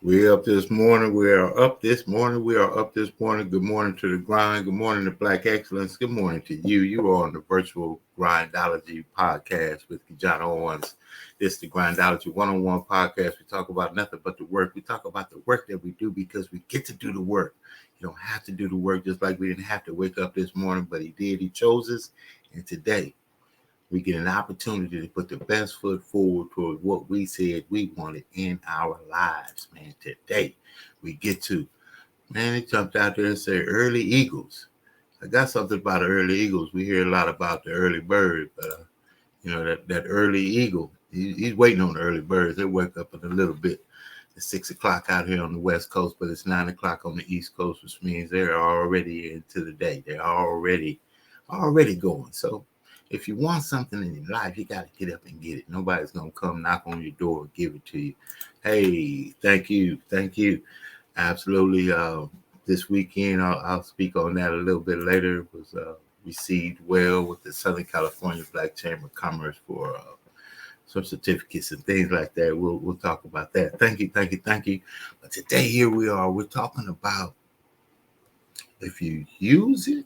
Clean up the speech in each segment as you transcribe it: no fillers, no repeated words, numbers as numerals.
We're up this morning. We are up this morning. We are up this morning. Good morning to the grind. Good morning to Black Excellence. Good morning to you. You are on the virtual Grindology Podcast with KeJohnna Owens. This is the Grindology101 Podcast. We talk about nothing but the work. We talk about the work that we do because we get to do the work. You don't have to do the work, just like we didn't have to wake up this morning, but he did. He chose us. And today, we get an opportunity to put the best foot forward toward what we said we wanted in our lives, man. Today, we get to, man, it jumped out there and said early eagles. I got something about the early eagles. We hear a lot about the early bird, but, that early eagle, he's waiting on the early birds. They wake up in a little bit. It's 6 o'clock out here on the West Coast, but it's 9 o'clock on the East Coast, which means they're already into the day. They're already going. So, if you want something in your life, you got to get up and get it. Nobody's going to come knock on your door and give it to you. Hey, thank you. Absolutely. This weekend, I'll speak on that a little bit later. It was received well with the Southern California Black Chamber of Commerce for some certificates and things like that. We'll talk about that. Thank you. But today, here we are. We're talking about if you use it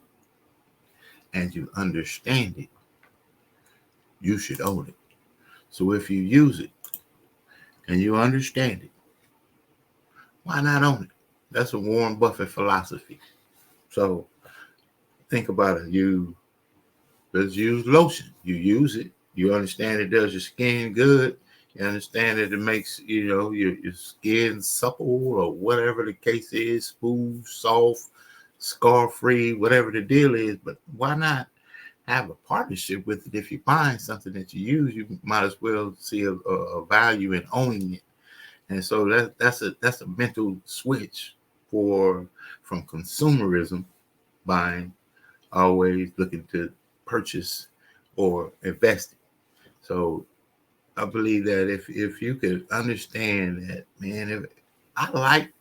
and you understand it, you should own it. So if you use it and you understand it, why not own it? That's a Warren Buffett philosophy. So think about it. Let's use lotion. You use it. You understand it does your skin good. You understand that it makes, your skin supple or whatever the case is, smooth, soft, scar-free, whatever the deal is. But why not have a partnership with it? If you're buying something that you use, you might as well see a value in owning it. And so that's a mental switch from consumerism, buying, always looking to purchase or invest. So I believe that if you could understand that, man, if I like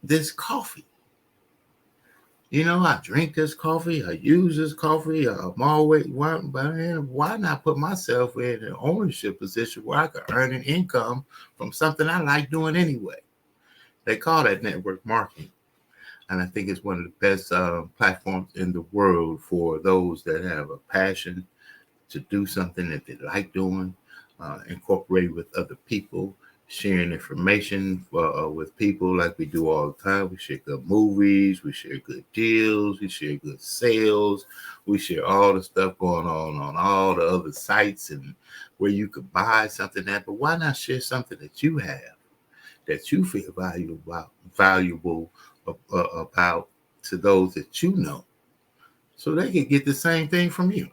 this coffee. I drink this coffee, I use this coffee, I'm always, why not put myself in an ownership position where I could earn an income from something I like doing anyway? They call that network marketing. And I think it's one of the best platforms in the world for those that have a passion to do something that they like doing, incorporate with other people, sharing information with people like we do all the time. We share good movies, we share good deals, we share good sales, we share all the stuff going on all the other sites and where you could buy something at. But why not share something that you have that you feel valuable about to those that you know, so they can get the same thing from you?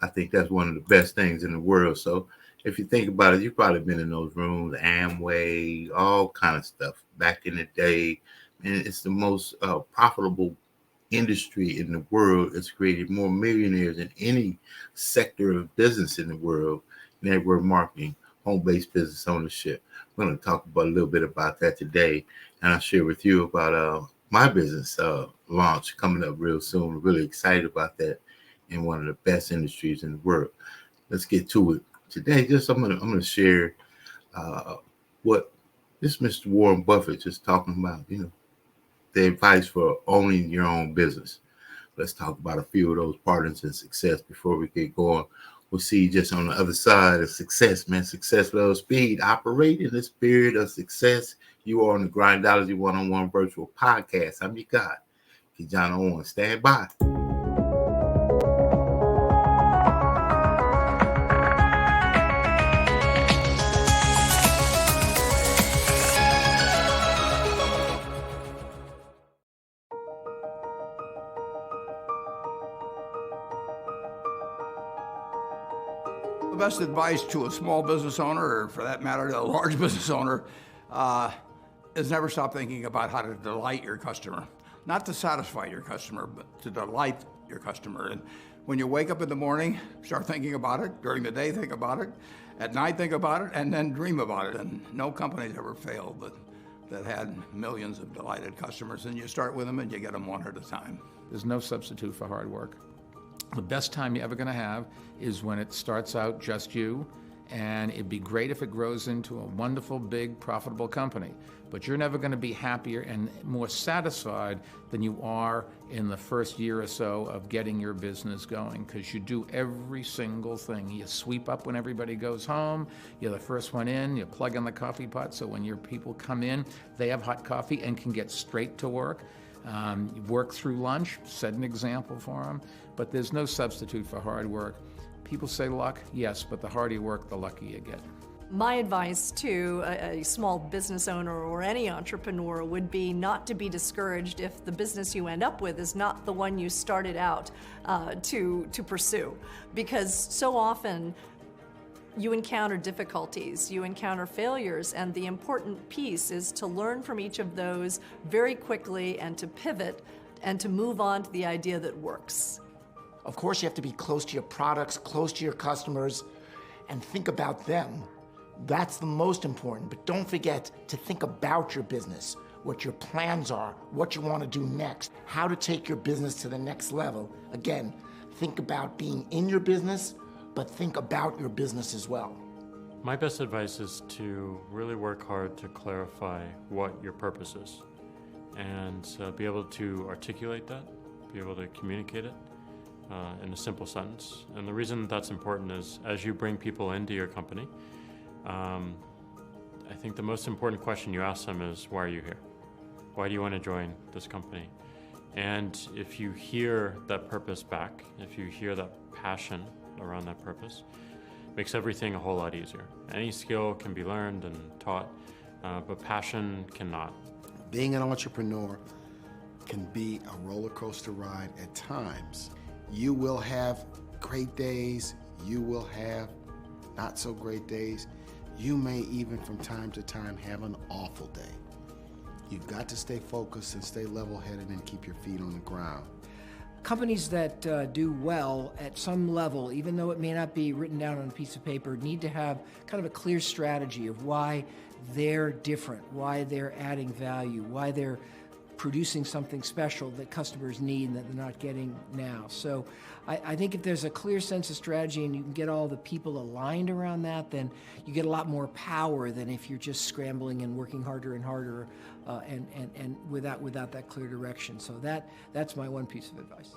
I think that's one of the best things in the world. So if you think about it, you've probably been in those rooms, Amway, all kind of stuff back in the day. And it's the most profitable industry in the world. It's created more millionaires than any sector of business in the world. Network marketing, home-based business ownership. We're going to talk about a little bit about that today. And I'll share with you about my business launch coming up real soon. We're really excited about that in one of the best industries in the world. Let's get to it. Today, I'm gonna share what this Mr. Warren Buffett just talking about. The advice for owning your own business. Let's talk about a few of those partners in success before we get going. We'll see you just on the other side of success, man. Success, love, speed. Operate in the spirit of success. You are on the Grindology101 Virtual Podcast. I'm your guy, KeJohnna Owens. Stand by. The best advice to a small business owner, or for that matter, a large business owner, is never stop thinking about how to delight your customer. Not to satisfy your customer, but to delight your customer. And when you wake up in the morning, start thinking about it. During the day, think about it. At night, think about it, and then dream about it. And no company's ever failed that had millions of delighted customers. And you start with them and you get them one at a time. There's no substitute for hard work. The best time you're ever going to have is when it starts out just you and it'd be great if it grows into a wonderful, big, profitable company. But you're never going to be happier and more satisfied than you are in the first year or so of getting your business going, because you do every single thing. You sweep up when everybody goes home. You're the first one in. You plug in the coffee pot, so when your people come in, they have hot coffee and can get straight to work. You work through lunch, set an example for them, but there's no substitute for hard work. People say luck, yes, but the harder you work, the luckier you get. My advice to a small business owner or any entrepreneur would be not to be discouraged if the business you end up with is not the one you started out to pursue. Because so often you encounter difficulties, you encounter failures, and the important piece is to learn from each of those very quickly and to pivot and to move on to the idea that works. Of course, you have to be close to your products, close to your customers, and think about them. That's the most important, but don't forget to think about your business, what your plans are, what you want to do next, how to take your business to the next level. Again, think about being in your business, but think about your business as well. My best advice is to really work hard to clarify what your purpose is and be able to articulate that, be able to communicate it in a simple sentence. And the reason that's important is as you bring people into your company, I think the most important question you ask them is, why are you here? Why do you want to join this company? And if you hear that purpose back, if you hear that passion around that purpose, it makes everything a whole lot easier. Any skill can be learned and taught, but passion cannot. Being an entrepreneur can be a roller coaster ride at times. You will have great days, you will have not so great days. You may even from time to time have an awful day. You've got to stay focused and stay level-headed and keep your feet on the ground. Companies that do well at some level, even though it may not be written down on a piece of paper, need to have kind of a clear strategy of why they're different, why they're adding value, why they're producing something special that customers need and that they're not getting now. So I think if there's a clear sense of strategy and you can get all the people aligned around that, then you get a lot more power than if you're just scrambling and working harder and harder and without that clear direction. So that's my one piece of advice.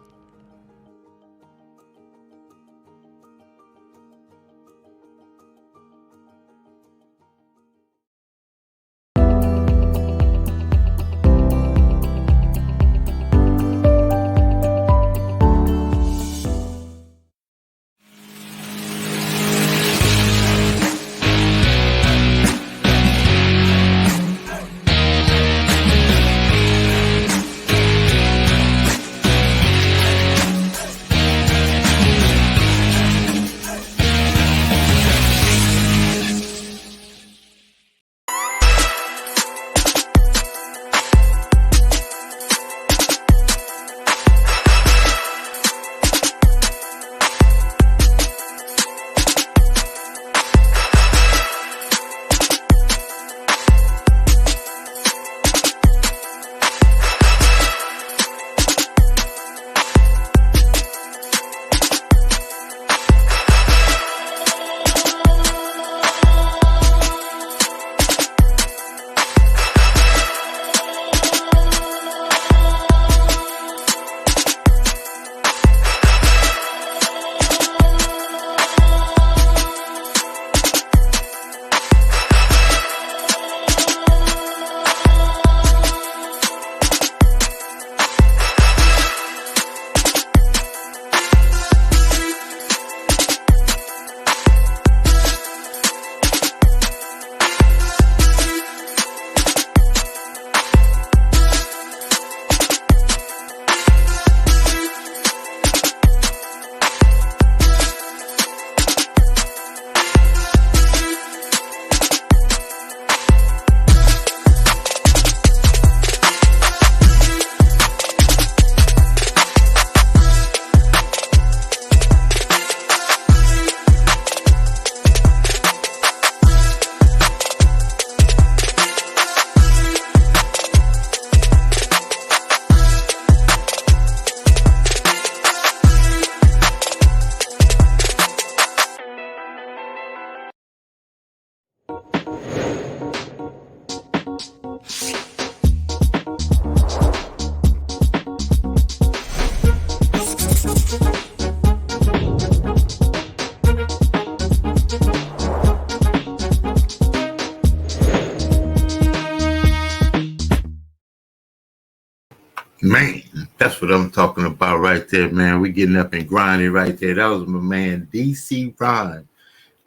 Man, that's what I'm talking about right there, man. We getting up and grinding right there. That was my man, DC Ron,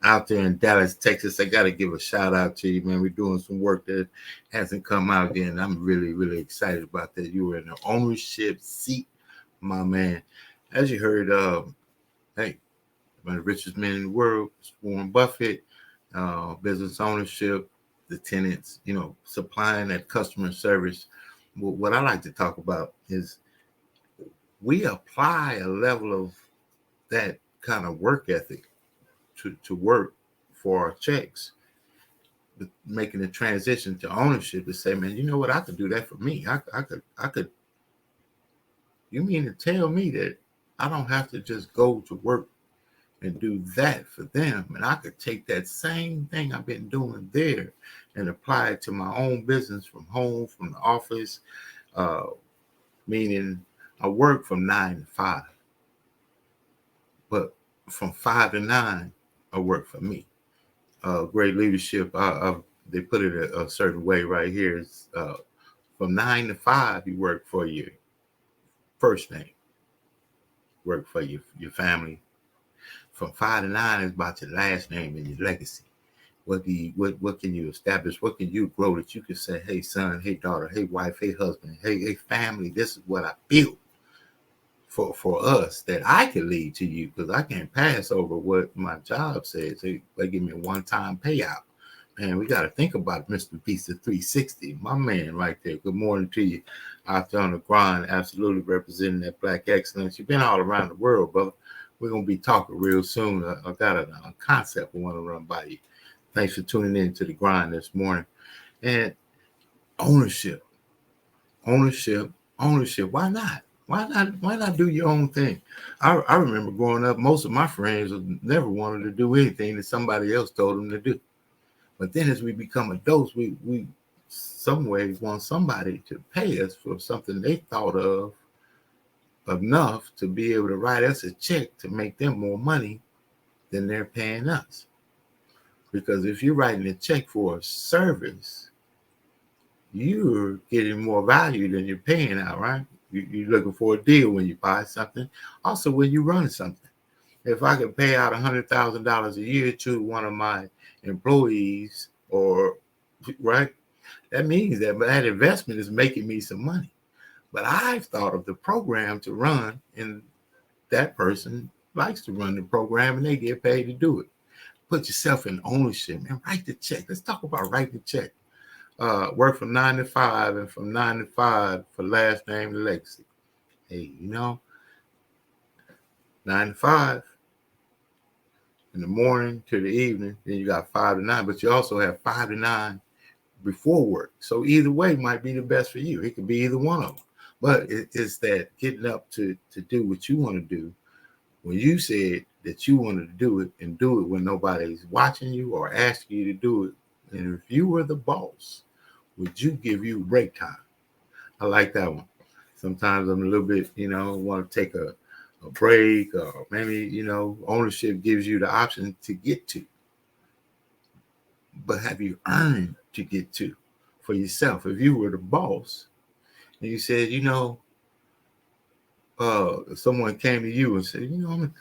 out there in Dallas, Texas. I got to give a shout out to you, man. We're doing some work that hasn't come out yet, and I'm really, really excited about that. You were in the ownership seat, my man. As you heard, hey, one of the richest men in the world, Warren Buffett, business ownership, the tenants, supplying that customer service. What I like to talk about is we apply a level of that kind of work ethic to work for our checks, making the transition to ownership to say, man, you know what? I could do that for me. I could. You mean to tell me that I don't have to just go to work and do that for them, and I could take that same thing I've been doing there and apply it to my own business from home, from the office, meaning I work from 9 to 5, but from 5 to 9, I work for me. Great leadership. They put it a certain way right here. It's, from 9 to 5, you work for your first name, work for your family. From 5 to 9 is about your last name and your legacy. What can you establish? What can you grow that you can say, hey son, hey daughter, hey wife, hey husband, hey family, this is what I built for us that I can lead to you, because I can't pass over what my job says. They give me a one-time payout. Man, we got to think about Mr. Pizza 360, my man right there. Good morning to you out there on the grind, absolutely representing that Black excellence. You've been all around the world, brother. We're going to be talking real soon. I got a concept I want to run by you. Thanks for tuning in to the grind this morning. And ownership. Why not? Why not do your own thing? I remember growing up, most of my friends never wanted to do anything that somebody else told them to do. But then as we become adults, we some ways want somebody to pay us for something they thought of enough to be able to write us a check to make them more money than they're paying us. Because if you're writing a check for a service, you're getting more value than you're paying out, right? You're looking for a deal when you buy something. Also, when you run something. If I could pay out $100,000 a year to one of my employees, right, that means that investment is making me some money. But I've thought of the program to run, and that person likes to run the program, and they get paid to do it. Put yourself in ownership and write the check. Let's talk about write the check. Work from 9 to 5, and from 9 to 5 for last name to legacy. Hey, 9 to 5 in the morning to the evening. Then you got 5 to 9, but you also have 5 to 9 before work. So either way might be the best for you. It could be either one of them. But it's that getting up to do what you want to do when you said that you wanted to do it, and do it when nobody's watching you or asking you to do it. And if you were the boss, would you give you break time? I like that one. Sometimes I'm a little bit, want to take a break, or maybe, ownership gives you the option to get to. But have you earned to get to for yourself? If you were the boss and you said, someone came to you and said,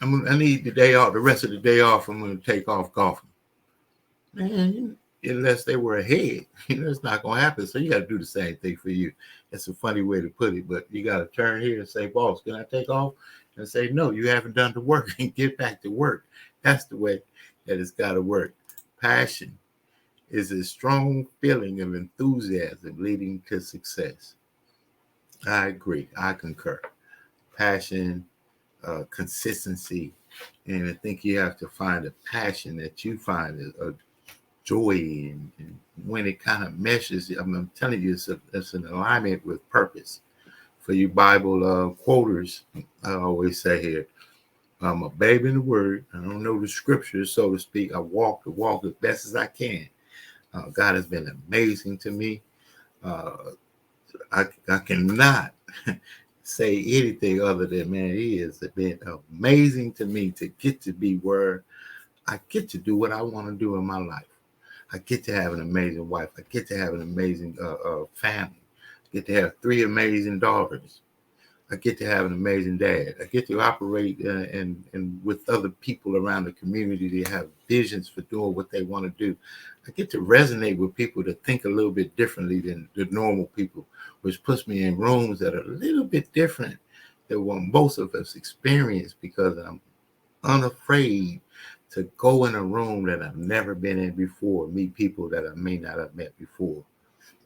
I need the day off, the rest of the day off, I'm going to take off golfing. Man, unless they were ahead, it's not going to happen. So you got to do the same thing for you. It's a funny way to put it, but you got to turn here and say, boss, can I take off? And say, no, you haven't done the work, and get back to work. That's the way that it's got to work. Passion is a strong feeling of enthusiasm leading to success. I agree. I concur. Passion, consistency, and I think you have to find a passion that you find a joy in, and when it kind of meshes, I'm telling you, it's an alignment with purpose. For you Bible quoters, I always say here, I'm a baby in the word. I don't know the scriptures, so to speak. I walk the walk as best as I can. God has been amazing to me. I cannot say anything other than, man, he has been amazing to me to get to be where I get to do what I want to do in my life. I get to have an amazing wife. I get to have an amazing family. I get to have 3 amazing daughters. I get to have an amazing dad. I get to operate and with other people around the community that have visions for doing what they want to do. I get to resonate with people that think a little bit differently than the normal people, which puts me in rooms that are a little bit different than what most of us experience, because I'm unafraid to go in a room that I've never been in before, meet people that I may not have met before,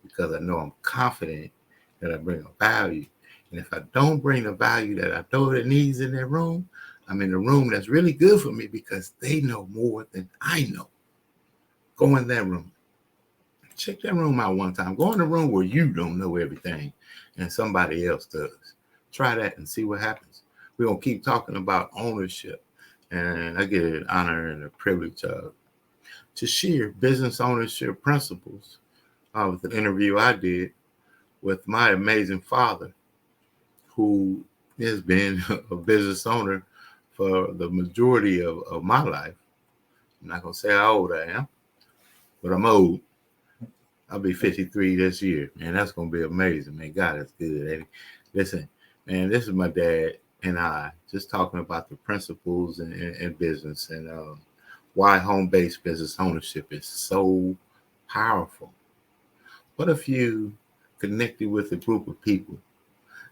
because I know I'm confident that I bring a value. And if I don't bring the value that I know that needs in that room, I'm in a room that's really good for me because they know more than I know. Go in that room. Check that room out one time. Go in the room where you don't know everything and somebody else does. Try that and see what happens. We're going to keep talking about ownership. And I get an honor and a privilege to share business ownership principles with an interview I did with my amazing father, who has been a business owner for the majority of my life. I'm not going to say how old I am, but I'm old. I'll be 53 this year, man. That's going to be amazing, man. God is good, ain't he? Listen, man, this is my dad and I just talking about the principles in business and why home-based business ownership is so powerful. What if you connected with a group of people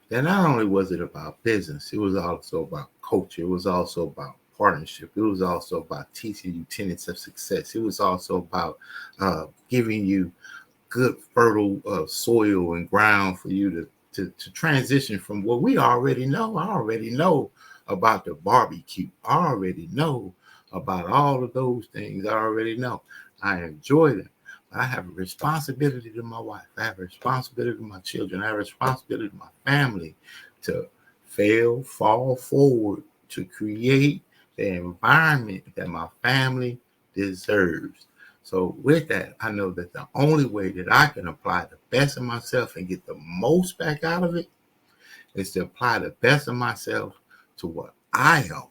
that not only was it about business, it was also about culture, it was also about partnership, it was also about teaching you tenets of success, it was also about giving you good fertile soil and ground for you to transition from what we already know. I already know about the barbecue. I already know about all of those things. I already know. I enjoy them. I have a responsibility to my wife. I have a responsibility to my children. I have a responsibility to my family to fall forward, to create the environment that my family deserves. So with that, I know that the only way that I can apply the best of myself and get the most back out of it is to apply the best of myself to what I own.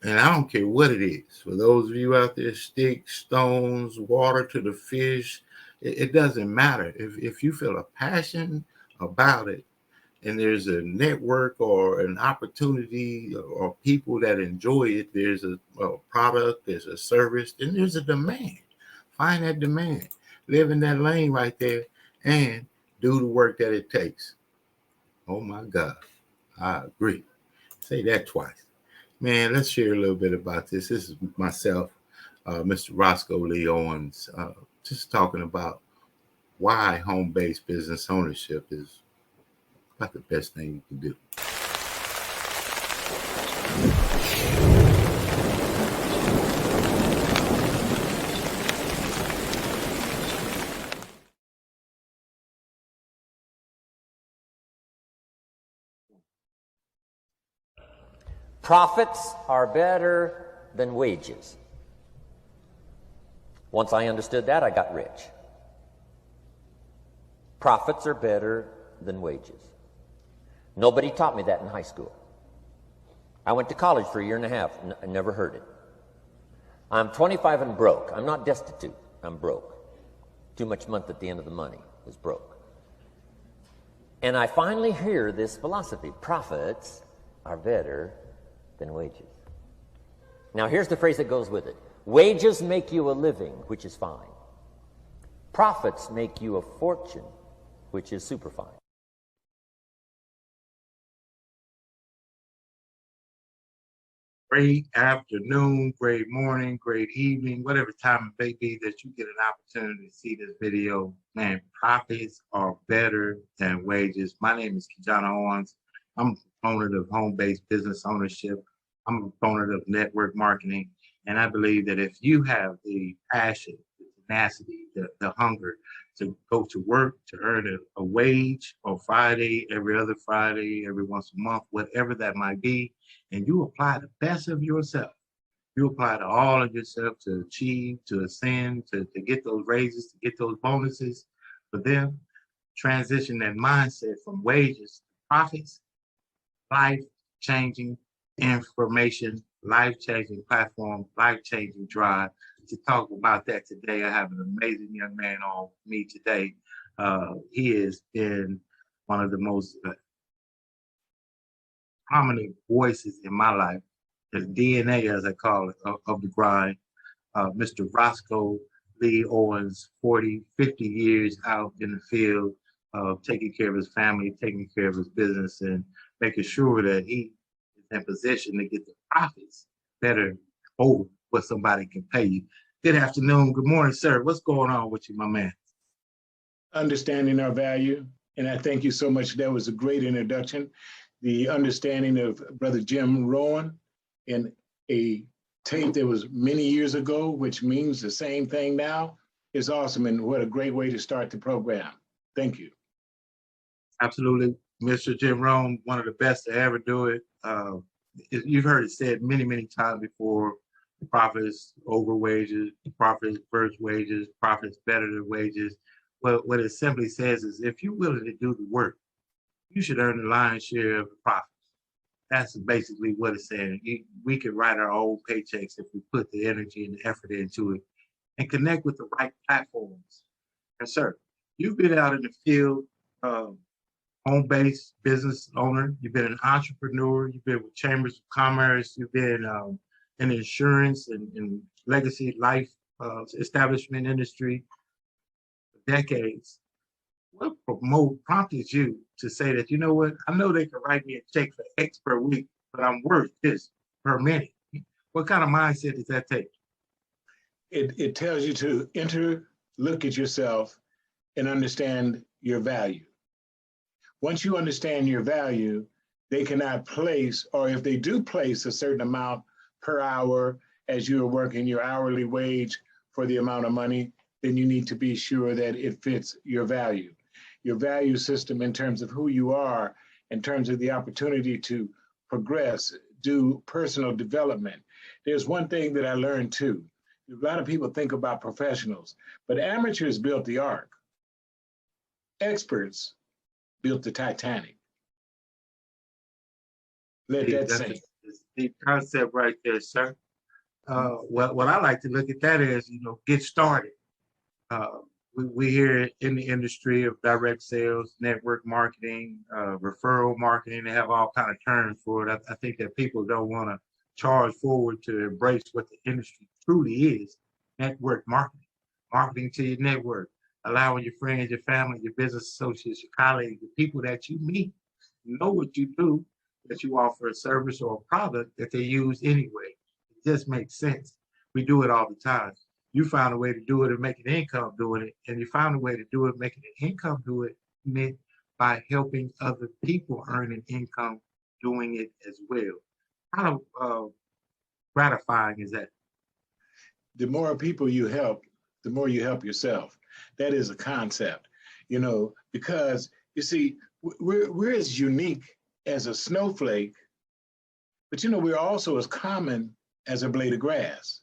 And I don't care what it is. For those of you out there, sticks, stones, water to the fish, it doesn't matter. If you feel a passion about it, and there's a network or an opportunity or people that enjoy it, there's a product, there's a service, then there's a demand. Find that demand. Live in that lane right there and do the work that it takes. Oh my God, I agree. Say that twice. Man, let's share a little bit about this. This is myself, Mr. Roscoe Lee Owens, just talking about why home-based business ownership is about the best thing you can do. Profits are better than wages. Once I understood that, I got rich. Profits are better than wages. Nobody taught me that in high school. I went to college for a year and a half and I never heard it. I'm 25 and broke. I'm not destitute. I'm broke. Too much month at the end of the money is broke. And I finally hear this philosophy. Profits are better than wages. Now here's the phrase that goes with it. Wages make you a living, which is fine. Profits make you a fortune, which is super fine. Great afternoon, great morning, great evening, whatever time it may be that you get an opportunity to see this video. Man, profits are better than wages. My name is KeJohnna Owens. I'm a proponent of home-based business ownership. I'm a proponent of network marketing. And I believe that if you have the passion, the tenacity, the hunger to go to work, to earn a wage on Friday, every other Friday, every once a month, whatever that might be, and you apply the best of yourself, you apply to all of yourself to achieve, to ascend, to get those raises, to get those bonuses, for them, transition that mindset from wages to profits, life-changing information, life-changing platform, life-changing drive. To talk about that today, I have an amazing young man on me today. He has been one of the most prominent voices in my life, the DNA, as I call it, of the grind. Mr. Roscoe Lee Owens, 40, 50 years out in the field, taking care of his family, taking care of his business, and making sure that he is in position to get the profits better over what somebody can pay you. Good afternoon. Good morning, sir. What's going on with you, my man? Understanding our value. And I thank you so much. That was a great introduction. The understanding of Brother Jim Rowan in a tape that was many years ago, which means the same thing now, is awesome. And what a great way to start the program. Thank you. Absolutely. Mr. Jim Rowan, one of the best to ever do it. You've heard it said many, many times before, profits over wages, profits versus wages, profits better than wages. Well, what it simply says is if you're willing to do the work, you should earn the lion's share of the profits. That's basically what it's saying. We can write our own paychecks if we put the energy and the effort into it and connect with the right platforms. And sir, you've been out in the field, home-based business owner. You've been an entrepreneur. You've been with chambers of commerce. You've been in insurance and legacy life establishment industry for decades. What prompted you to say that, you know what, I know they can write me a check for X per week, but I'm worth this per minute? What kind of mindset does that take? It tells you to look at yourself and understand your value. Once you understand your value, they cannot place, or if they do place a certain amount per hour as you are working your hourly wage for the amount of money, then you need to be sure that it fits your value. Your value system in terms of who you are, in terms of the opportunity to progress, do personal development. There's one thing that I learned too. A lot of people think about professionals, but amateurs built the Ark. Experts built the Titanic. Let that sink. The concept right there, sir. What I like to look at that is, get started. We hear in the industry of direct sales, network marketing, referral marketing, they have all kind of terms for it. I think that people don't want to charge forward to embrace what the industry truly is. Network marketing, marketing to your network, allowing your friends, your family, your business associates, your colleagues, the people that you meet, know what you do, that you offer a service or a product that they use anyway. It just makes sense. We do it all the time. You found a way to do it and make an income doing it, and you found a way to do it, making an income do it, meant by helping other people earn an income doing it as well. How gratifying is that? The more people you help, the more you help yourself. That is a concept, because you see, we're as unique as a snowflake, but we're also as common as a blade of grass.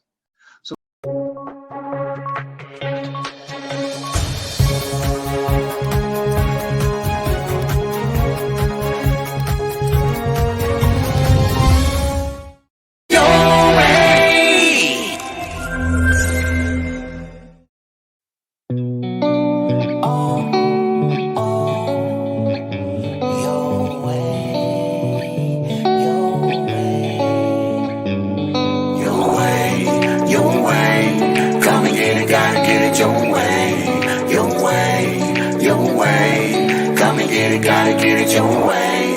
Gotta get it your way,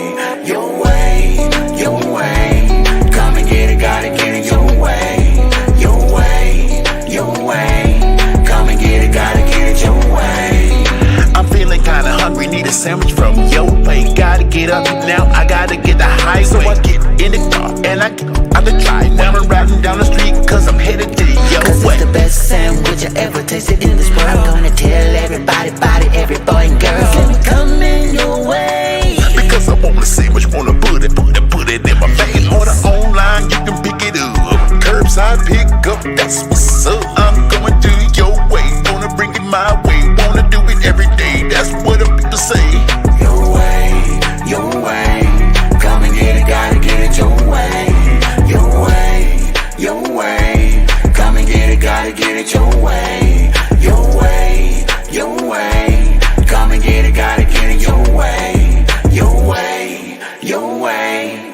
your way, your way. Come and get it, gotta get it your way, your way, your way. Come and get it, gotta get it your way. I'm feeling kinda hungry, need a sandwich from your way. Gotta get up now, I gotta get the highway. So I get in the car and I get out the drive. Now I'm riding down the street cause I'm headed to your way. Cause it's the best sandwich I ever tasted in this world. I'm gonna tell everybody about it, every boy and girl. Let me come in your way. Because I want a sandwich, wanna put it in my face. Order online, you can pick it up. Curbside pick up, that's what's up. I'm going to your way, wanna bring it my way. Wanna do it every day, that's what I'm to say. Your way, your way. Come and get it, gotta get it your way. Your way, your way. Come and get it, gotta get it your way. Your way, your way. Come and get it, gotta get it your way. Your way, your way.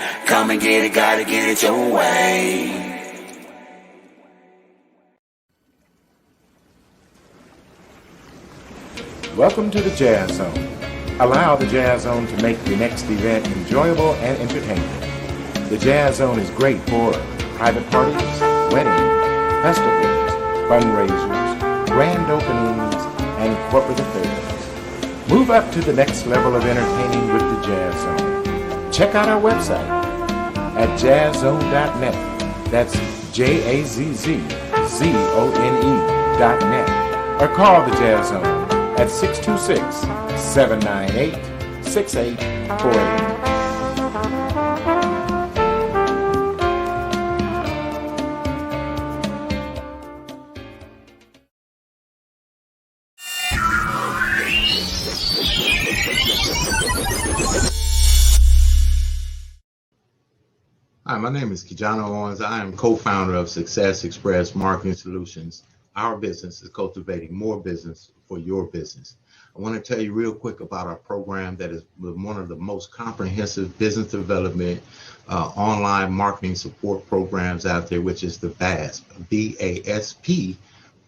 Welcome to the Jazz Zone. Allow the Jazz Zone to make your next event enjoyable and entertaining. The Jazz Zone is great for private parties, weddings, festivals, fundraisers, grand openings, and corporate affairs. Move up to the next level of entertaining with the Jazz Zone. Check out our website at jazzzone.net. That's JAZZZONE.net. Or call the Jazz Zone at 626-798-6848. Hi, my name is KeJohnna Owens. I am co-founder of Success Express Marketing Solutions. Our business is cultivating more business for your business. I want to tell you real quick about our program that is one of the most comprehensive business development online marketing support programs out there, which is the VASP, VASP,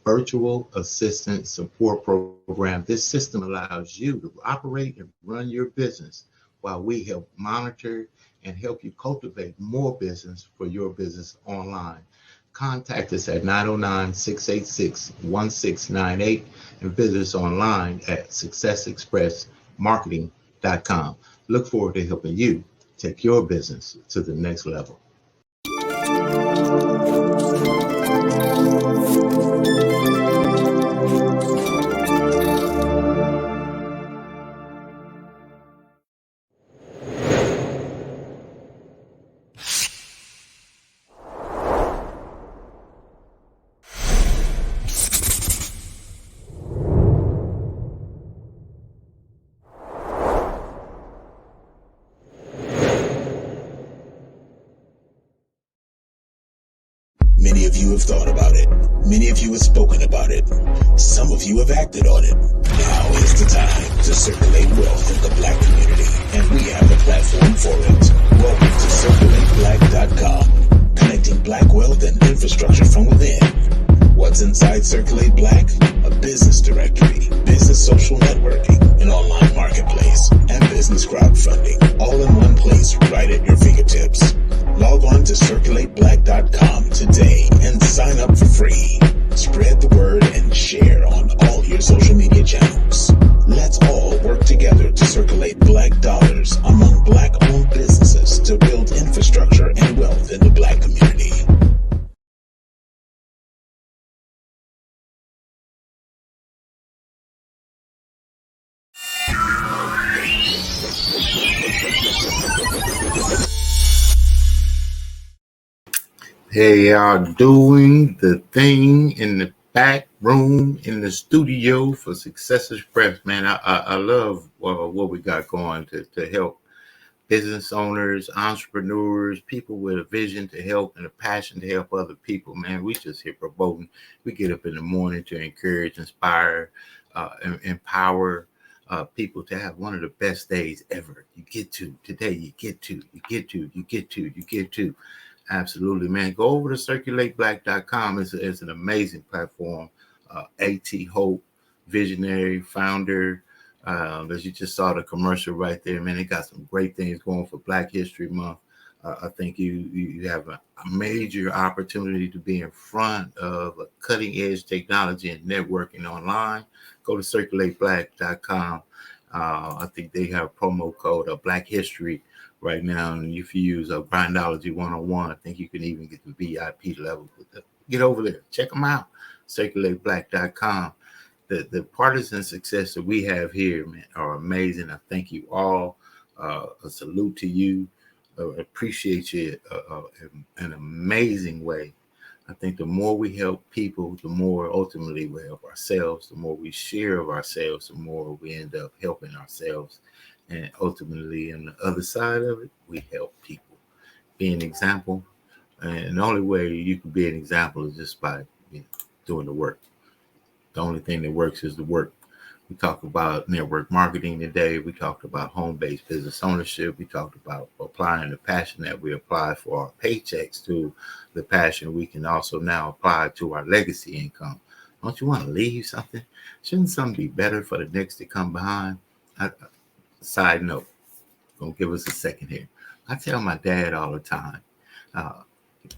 Virtual Assistant Support Program. This system allows you to operate and run your business while we help monitor and help you cultivate more business for your business online. Contact us at 909-686-1698 and visit us online at successexpressmarketing.com. Look forward to helping you take your business to the next level. Many of you have thought about it. Many of you have spoken about it. Some of you have acted on it. Now is the time to circulate wealth in the Black community, and we have the platform for it. Welcome to CirculateBlack.com, connecting Black wealth and infrastructure from within. What's inside Circulate Black? A business directory, business social networking, an online marketplace, and business crowdfunding, all in one place right at your fingertips. Log on to CirculateBlack.com today and sign up for free. Spread the word and share on all your social media channels. Let's all work together to circulate Black dollars among Black-owned businesses to build infrastructure and wealth in the Black community. Hey, y'all doing the thing in the back room in the studio for Success Express, man. I love what we got going to help business owners, entrepreneurs, people with a vision to help and a passion to help other people, man. We just here promoting. We get up in the morning to encourage, inspire, empower people to have one of the best days ever. You get to. Absolutely, man. Go over to CirculateBlack.com. It's an amazing platform. A.T. Hope, visionary, founder. As you just saw the commercial right there, man, they got some great things going for Black History Month. I think you have a major opportunity to be in front of a cutting-edge technology and networking online. Go to CirculateBlack.com. I think they have a promo code of Black History right now, and if you use Grindology101, I think you can even get the VIP level. Get over there, check them out. CirculateBlack.com. The partisan success that we have here, man, are amazing. I thank you all. A salute to you. Appreciate you in an amazing way. I think the more we help people, the more ultimately we help ourselves. The more we share of ourselves, the more we end up helping ourselves. And ultimately, on the other side of it, we help people. Be an example. And the only way you can be an example is just by doing the work. The only thing that works is the work. We talked about network marketing today. We talked about home-based business ownership. We talked about applying the passion that we apply for our paychecks to the passion we can also now apply to our legacy income. Don't you want to leave something? Shouldn't something be better for the next to come behind? Side note, gonna give us a second here. I tell my dad all the time,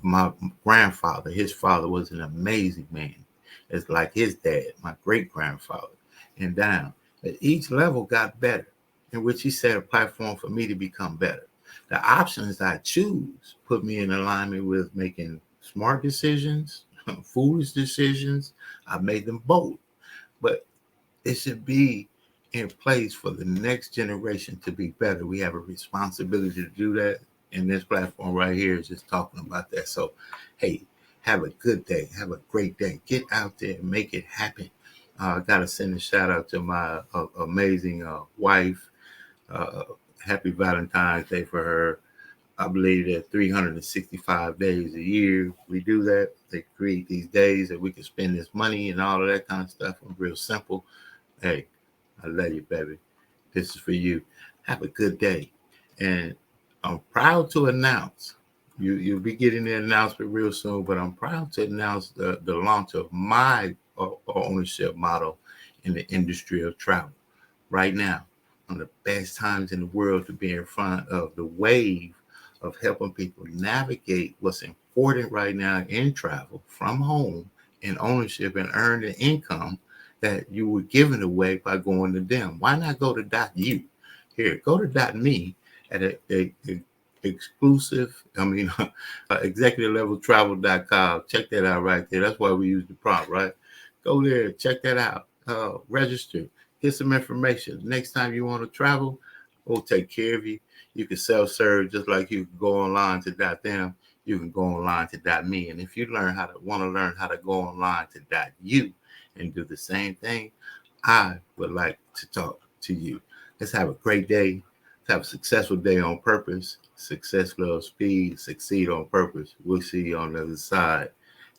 my grandfather, his father was an amazing man. It's like his dad, my great grandfather, and down. At each level got better, in which he set a platform for me to become better. The options I choose put me in alignment with making smart decisions, foolish decisions. I made them both, but it should be in place for the next generation to be better. We have a responsibility to do that, and this platform right here is just talking about that. So, hey, have a good day. Have a great day. Get out there and make it happen. I got to send a shout out to my amazing wife. Happy Valentine's Day for her. I believe that 365 days a year we do that. They create these days that we can spend this money and all of that kind of stuff. I'm real simple. Hey, I love you, baby. This is for you. Have a good day. And I'm proud to announce, you'll be getting the announcement real soon, but I'm proud to announce the launch of my ownership model in the industry of travel. Right now, one of the best times in the world to be in front of the wave of helping people navigate what's important right now in travel from home and ownership and earn the income that you were giving away by going to them. Why not go to .u? Here, go to .me at a exclusive, executive-level-travel.com. Check that out right there. That's why we use the prompt, right? Go there, check that out. Register, get some information. Next time you want to travel, we'll take care of you. You can self-serve just like you can go online to .them. You can go online to .me. And if you want to learn how to go online to .u and do the same thing, I would like to talk to you. Let's have a great day. Let's have a successful day on purpose. Success, love, speed, succeed on purpose. We'll see you on the other side.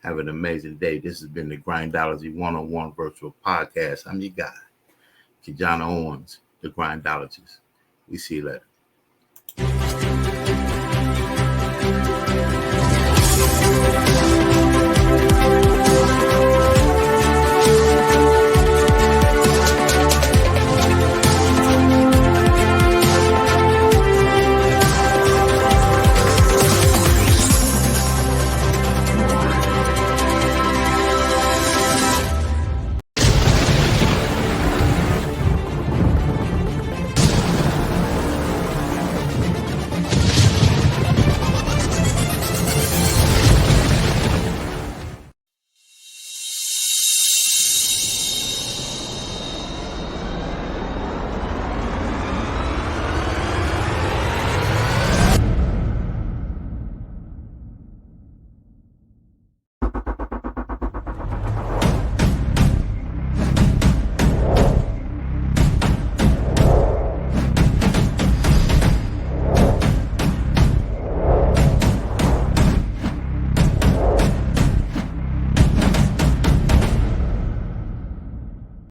Have an amazing day. This has been the Grindology101 Virtual Podcast. I'm your guy, KeJohnna Owens, the Grindologist. We see you later.